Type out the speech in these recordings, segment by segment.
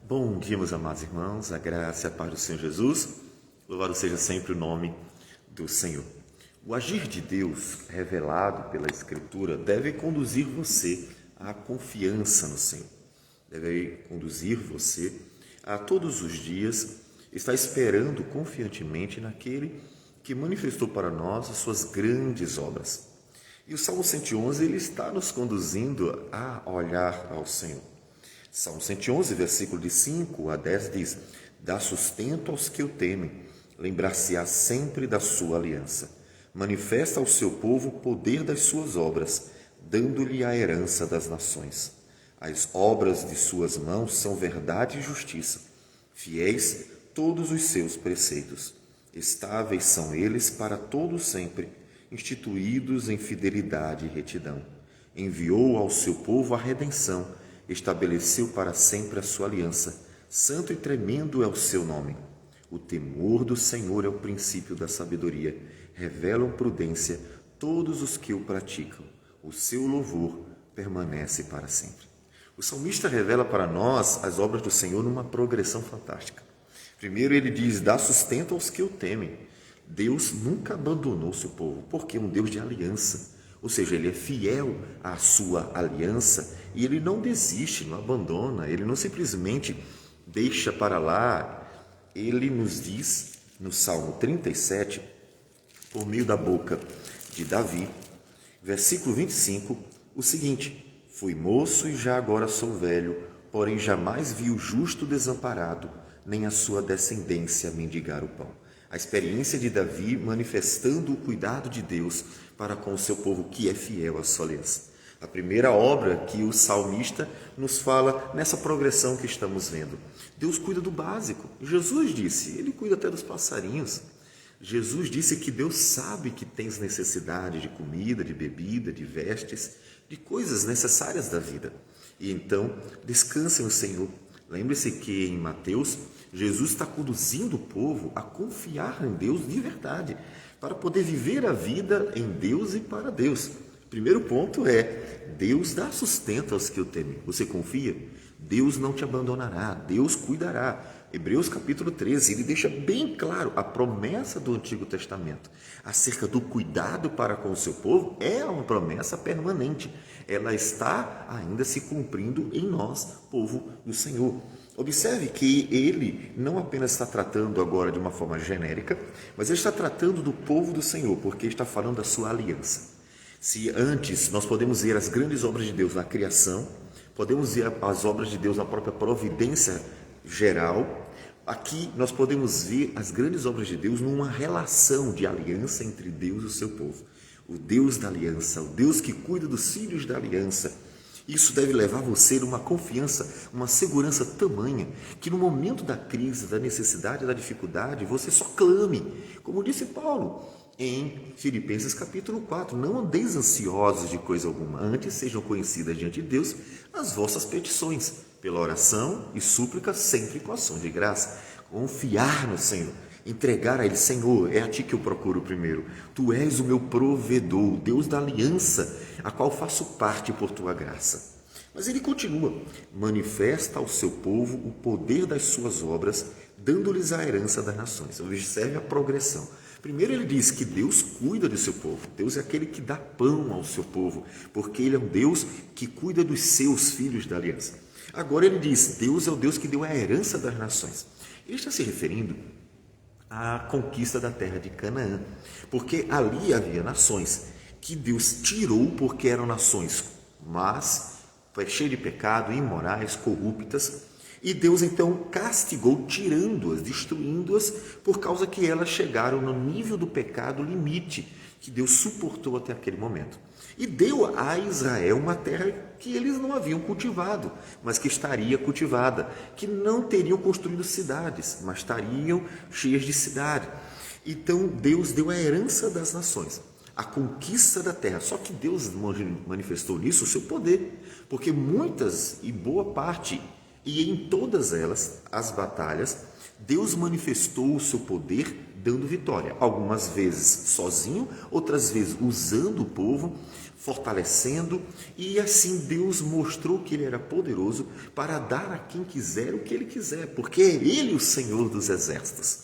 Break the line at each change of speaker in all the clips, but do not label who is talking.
Bom dia, meus amados irmãos, a graça e a paz do Senhor Jesus, louvado seja sempre o nome do Senhor. O agir de Deus, revelado pela Escritura, deve conduzir você à confiança no Senhor, deve conduzir você a todos os dias estar esperando confiantemente naquele que manifestou para nós as suas grandes obras. E o Salmo 111, ele está nos conduzindo a olhar ao Senhor. Salmo 111, versículo de 5 a 10 diz: Dá sustento aos que o temem, lembrar-se-á sempre da sua aliança. Manifesta ao seu povo o poder das suas obras, dando-lhe a herança das nações. As obras de suas mãos são verdade e justiça. Fiéis todos os seus preceitos. Estáveis são eles para todo sempre, instituídos em fidelidade e retidão. Enviou ao seu povo a redenção, estabeleceu para sempre a sua aliança. Santo e tremendo é o seu nome. O temor do Senhor é o princípio da sabedoria. Revelam prudência todos os que o praticam. O seu louvor permanece para sempre. O salmista revela para nós as obras do Senhor numa progressão fantástica. Primeiro ele diz: dá sustento aos que o temem. Deus nunca abandonou o seu povo, porque é um Deus de aliança. Ou seja, ele é fiel à sua aliança e ele não desiste, não abandona, ele não simplesmente deixa para lá. Ele nos diz no Salmo 37, por meio da boca de Davi, versículo 25, o seguinte: Fui moço e já agora sou velho, porém jamais vi o justo desamparado, nem a sua descendência mendigar o pão. A experiência de Davi manifestando o cuidado de Deus para com o seu povo que é fiel à sua aliança. A primeira obra que o salmista nos fala nessa progressão que estamos vendo. Deus cuida do básico. Jesus disse, ele cuida até dos passarinhos. Jesus disse que Deus sabe que tens necessidade de comida, de bebida, de vestes, de coisas necessárias da vida. E então, descansem no Senhor. Lembre-se que em Mateus, Jesus está conduzindo o povo a confiar em Deus de verdade, para poder viver a vida em Deus e para Deus. Primeiro ponto é, Deus dá sustento aos que o temem. Você confia? Deus não te abandonará, Deus cuidará. Hebreus capítulo 13, ele deixa bem claro a promessa do Antigo Testamento acerca do cuidado para com o seu povo é uma promessa permanente. Ela está ainda se cumprindo em nós, povo do Senhor. Observe que ele não apenas está tratando agora de uma forma genérica, mas ele está tratando do povo do Senhor, porque ele está falando da sua aliança. Se antes nós podemos ver as grandes obras de Deus na criação, podemos ver as obras de Deus na própria providência geral, aqui nós podemos ver as grandes obras de Deus numa relação de aliança entre Deus e o seu povo. O Deus da aliança, o Deus que cuida dos filhos da aliança. Isso deve levar você a uma confiança, uma segurança tamanha, que no momento da crise, da necessidade, da dificuldade, você só clame. Como disse Paulo em Filipenses capítulo 4, não andeis ansiosos de coisa alguma, antes sejam conhecidas diante de Deus as vossas petições, pela oração e súplica, sempre com ação de graça. Confiar no Senhor, entregar a Ele: Senhor, é a Ti que eu procuro primeiro. Tu és o meu provedor, o Deus da aliança, a qual faço parte por Tua graça. Mas ele continua: manifesta ao seu povo o poder das suas obras, dando-lhes a herança das nações. Observe a progressão. Primeiro ele diz que Deus cuida do seu povo. Deus é aquele que dá pão ao seu povo, porque Ele é um Deus que cuida dos seus filhos da aliança. Agora ele diz, Deus é o Deus que deu a herança das nações. Ele está se referindo à conquista da terra de Canaã, porque ali havia nações que Deus tirou porque eram nações más, cheias de pecado, imorais, corruptas, e Deus então castigou, tirando-as, destruindo-as, por causa que elas chegaram no nível do pecado limite, que Deus suportou até aquele momento. E deu a Israel uma terra que eles não haviam cultivado, mas que estaria cultivada, que não teriam construído cidades, mas estariam cheias de cidade. Então Deus deu a herança das nações, a conquista da terra. Só que Deus manifestou nisso o seu poder, porque muitas e boa parte E em todas elas, as batalhas, Deus manifestou o seu poder dando vitória. Algumas vezes sozinho, outras vezes usando o povo, fortalecendo, e assim Deus mostrou que Ele era poderoso para dar a quem quiser o que Ele quiser, porque é Ele o Senhor dos exércitos.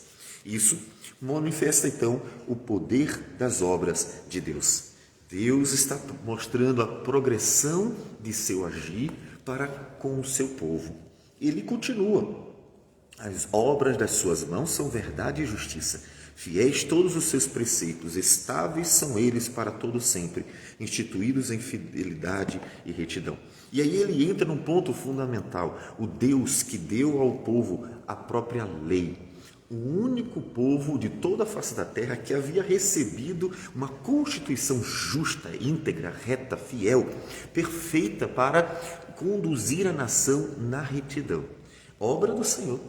Isso manifesta então o poder das obras de Deus. Deus está mostrando a progressão de seu agir para com o seu povo. Ele continua. As obras das suas mãos são verdade e justiça. Fiéis todos os seus preceitos, estáveis são eles para todo sempre, instituídos em fidelidade e retidão. E aí ele entra num ponto fundamental, o Deus que deu ao povo a própria lei. O único povo de toda a face da terra que havia recebido uma constituição justa, íntegra, reta, fiel, perfeita para conduzir a nação na retidão. Obra do Senhor.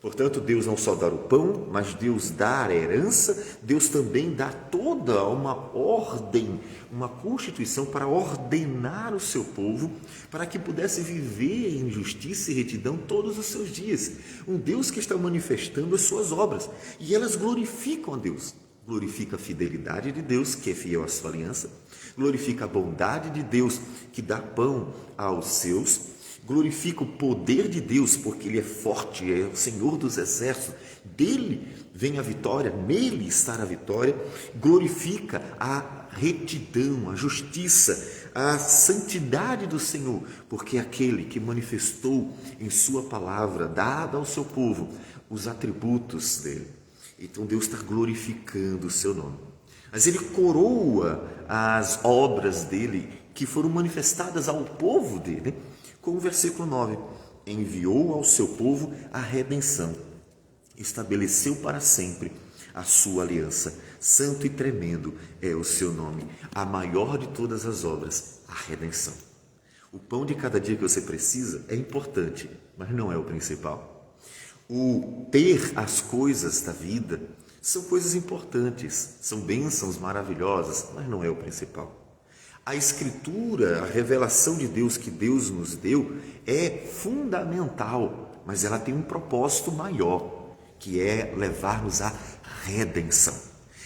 Portanto, Deus não só dá o pão, mas Deus dá a herança, Deus também dá toda uma ordem, uma constituição para ordenar o seu povo, para que pudesse viver em justiça e retidão todos os seus dias. Um Deus que está manifestando as suas obras, e elas glorificam a Deus. Glorifica a fidelidade de Deus, que é fiel à sua aliança, glorifica a bondade de Deus, que dá pão aos seus, glorifica o poder de Deus, porque Ele é forte, é o Senhor dos exércitos, dele vem a vitória, nele está a vitória, glorifica a retidão, a justiça, a santidade do Senhor, porque é aquele que manifestou em sua palavra, dada ao seu povo, os atributos dele. Então Deus está glorificando o seu nome. Mas Ele coroa as obras dele, que foram manifestadas ao povo dele, com o versículo 9, enviou ao seu povo a redenção, estabeleceu para sempre a sua aliança, santo e tremendo é o seu nome, a maior de todas as obras, a redenção. O pão de cada dia que você precisa é importante, mas não é o principal. O ter as coisas da vida são coisas importantes, são bênçãos maravilhosas, mas não é o principal. A Escritura, a revelação de Deus que Deus nos deu é fundamental, mas ela tem um propósito maior, que é levar-nos à redenção.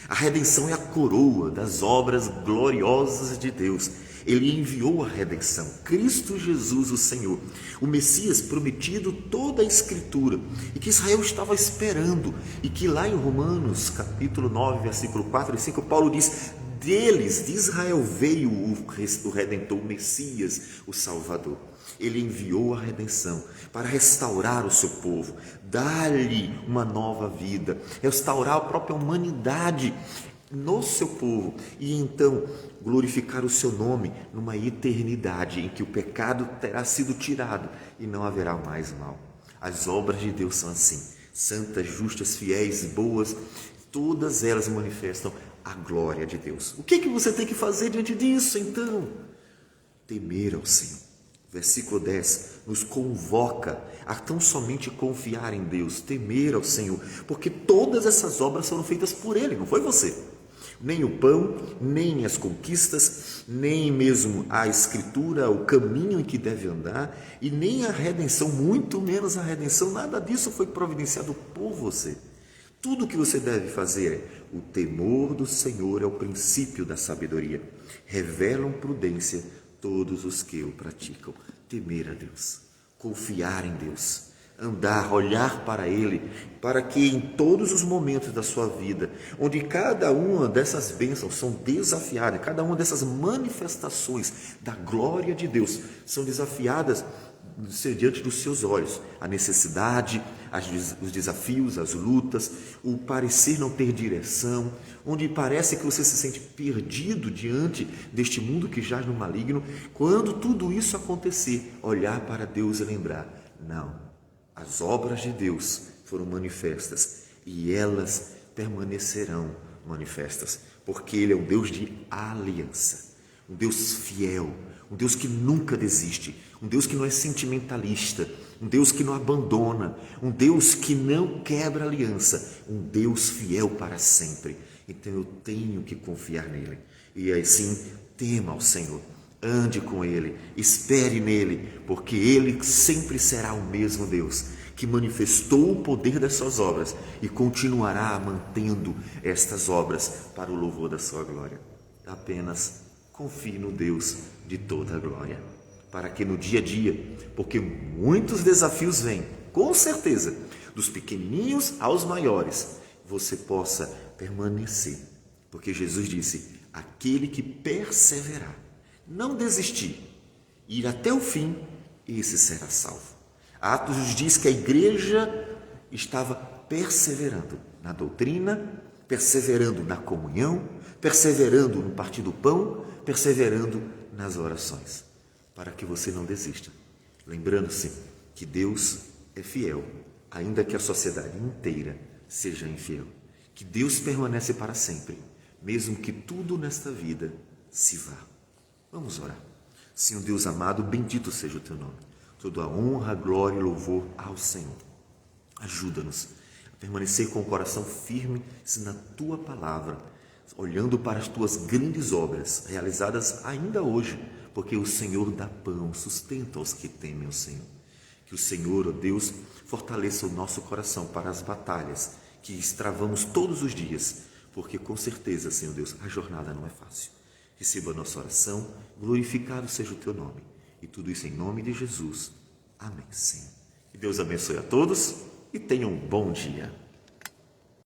A redenção é a coroa das obras gloriosas de Deus. Ele enviou a redenção, Cristo Jesus, o Senhor, o Messias prometido toda a Escritura, e que Israel estava esperando, e que lá em Romanos, capítulo 9, versículo 4 e 5, Paulo diz: deles, de Israel, veio o Redentor, o Messias, o Salvador. Ele enviou a redenção para restaurar o seu povo, dar-lhe uma nova vida, restaurar a própria humanidade no seu povo e então glorificar o seu nome numa eternidade em que o pecado terá sido tirado e não haverá mais mal. As obras de Deus são assim, santas, justas, fiéis, boas, todas elas manifestam a glória de Deus. O que você tem que fazer diante disso, então? Temer ao Senhor. Versículo 10 nos convoca a tão somente confiar em Deus, temer ao Senhor, porque todas essas obras foram feitas por Ele, não foi você. Nem o pão, nem as conquistas, nem mesmo a Escritura, o caminho em que deve andar, e nem a redenção, muito menos a redenção, nada disso foi providenciado por você. Tudo o que você deve fazer é: o temor do Senhor é o princípio da sabedoria. Revelam prudência todos os que o praticam. Temer a Deus, confiar em Deus, andar, olhar para Ele, para que em todos os momentos da sua vida, onde cada uma dessas bênçãos são desafiadas, cada uma dessas manifestações da glória de Deus são desafiadas diante dos seus olhos, a necessidade, os desafios, as lutas, o parecer não ter direção, onde parece que você se sente perdido diante deste mundo que jaz no maligno. Quando tudo isso acontecer, olhar para Deus e lembrar: não, as obras de Deus foram manifestas e elas permanecerão manifestas, porque Ele é um Deus de aliança, um Deus fiel, um Deus que nunca desiste, um Deus que não é sentimentalista, um Deus que não abandona, um Deus que não quebra aliança, um Deus fiel para sempre. Então eu tenho que confiar nele. E assim, tema ao Senhor, ande com Ele, espere nele, porque Ele sempre será o mesmo Deus que manifestou o poder das suas obras e continuará mantendo estas obras para o louvor da sua glória. Apenas confie no Deus de toda a glória, para que no dia a dia, porque muitos desafios vêm, com certeza, dos pequenininhos aos maiores, você possa permanecer, porque Jesus disse: aquele que perseverar, não desistir, ir até o fim, esse será salvo. Atos nos diz que a igreja estava perseverando na doutrina, perseverando na comunhão, perseverando no partir do pão, perseverando nas orações, para que você não desista. Lembrando-se que Deus é fiel, ainda que a sociedade inteira seja infiel. Que Deus permanece para sempre, mesmo que tudo nesta vida se vá. Vamos orar. Senhor Deus amado, bendito seja o teu nome. Toda a honra, glória e louvor ao Senhor. Ajuda-nos a permanecer com o coração firme na tua palavra, olhando para as tuas grandes obras realizadas ainda hoje, porque o Senhor dá pão, sustenta os que temem o Senhor. Que o Senhor, ó Deus, fortaleça o nosso coração para as batalhas que estravamos todos os dias, porque com certeza, Senhor Deus, a jornada não é fácil. Receba a nossa oração, glorificado seja o teu nome. E tudo isso em nome de Jesus. Amém, Senhor. Que Deus abençoe a todos e tenham um bom dia.